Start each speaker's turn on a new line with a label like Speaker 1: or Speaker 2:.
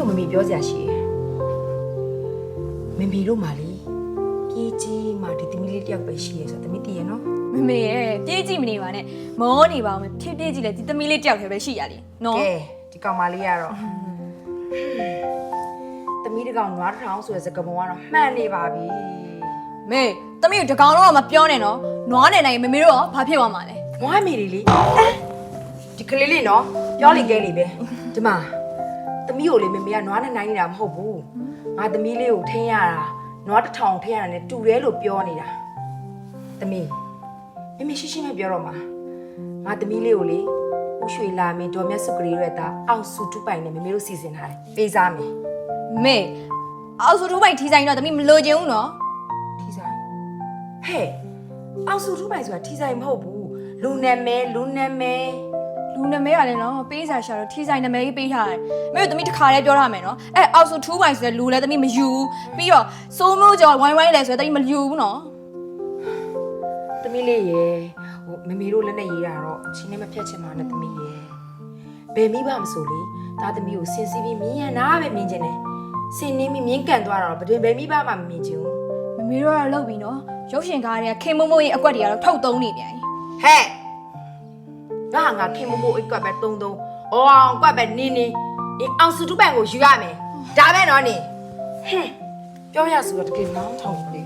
Speaker 1: မမေပြောစရာရှိတယ်မမေတို့မှလေပြေးကြီးမှဒီသမီးလေးတယောက်ပဲရှိရဆိုသမီးတည်ရနော်
Speaker 2: မမေရဲ့ပြေးကြည့်မနေပါနဲ့မောနေပါအောင်ဖြည်းဖြည်းကြည့်လေဒီသမီးလေးတယောက်တည်းပဲရှိရလေနော်
Speaker 1: ကဲဒီကောင်မလေးကတော့သမီးတကောင်နွားတစ်ထောင်ဆိုတဲ့စကားပုံကတော့မှန်နေပါပြီ
Speaker 2: မေသမီးတို့တကောင်တော့မပြောနဲ့နော်နွားနေနိုင်မမေတို့ရောဘာဖြစ်သွားမှာလဲ
Speaker 1: မွားမေလေးဒီကလေးလေးနော်ပြောလိကဲလေးပဲဒီမှာသမီးကိုလေမေမေကနွားနဲ့နိုင်နေတာမဟုတ်ဘူးငါသမီးလေးကိုထင်းရတာနွားတစ်ထောင်ထင်းရတာနဲ့တူတယ်လို့ပြောနေတာသမီးမေမေရှိရှိနဲ့ပြောတော့မှာငါသမီးလေးကိုလေဦးရွှေလာမင်းဒေါ်မြတ်စုကလေးရဲ့သားအောင်စုတူပိုင်နဲ့မေမေတို့စီစဉ်ထားတယ်ပေးစားမယ်
Speaker 2: မေအောက်စုထူးပိုင်ထီဆိုင်တော့သမီးမလိုချင်ဘူးနော်
Speaker 1: ထီဆိုင်ဟဲ့အောင်စုတူပိုင်ဆိုတာထီဆိုင်မဟုတ်ဘူးလူနာမဲ
Speaker 2: လူနာမည်ရလဲနော်ပေးစားရှာတော့ထီဆိုင်နာမည်ကြီးပေးထားတယ်မေတို့သမီးတစ်ခါတည်းပြောထားမယ်နော်အဲအောက်စုထူးပိုင်ဆိုတဲ့လူလည်းသမီးမယူပြီးတော့စိုးမိုးကြော်ဝိုင်းဝိုင်းလဲဆိုတော့သမီးမယူဘူးနော်
Speaker 1: သမီးလေးရေဟိုမေမေတို့လက်နဲ့ရေးတာတော့ချင်းနဲ့မဖြတ်ချင်ပါနဲ့သမီးရေဘယ်မိဘမဆိုလေဒါသမီးကိုစင်စီပြီးမြင်ရနာပဲမြင်ချင်တယ်စင်နေပြီးမြင်ကန်သွားတာတော့ဘယ်မိဘမှမမြင်ချင်ဘူး
Speaker 2: မမေတို့ကတော့လောက်ပြီနော်ရုပ်ရှင်ကားတွေကခင်မမိုးရဲ့အကွက်တွေကတော့ထုတ်သုံးနေပြန်ပြီ
Speaker 1: ဟဲ့ငါခင်မမိုးအိတ်ကွက်ပဲတုံးအောင်ကွက်ပဲနင်းဒီအောင်စုတူပိုင်ကိုယူရမယ်ဒါပဲနော်နင်ဟင်းပြောရဆိုတော့တကယ်နားထောင်ဘူးလေ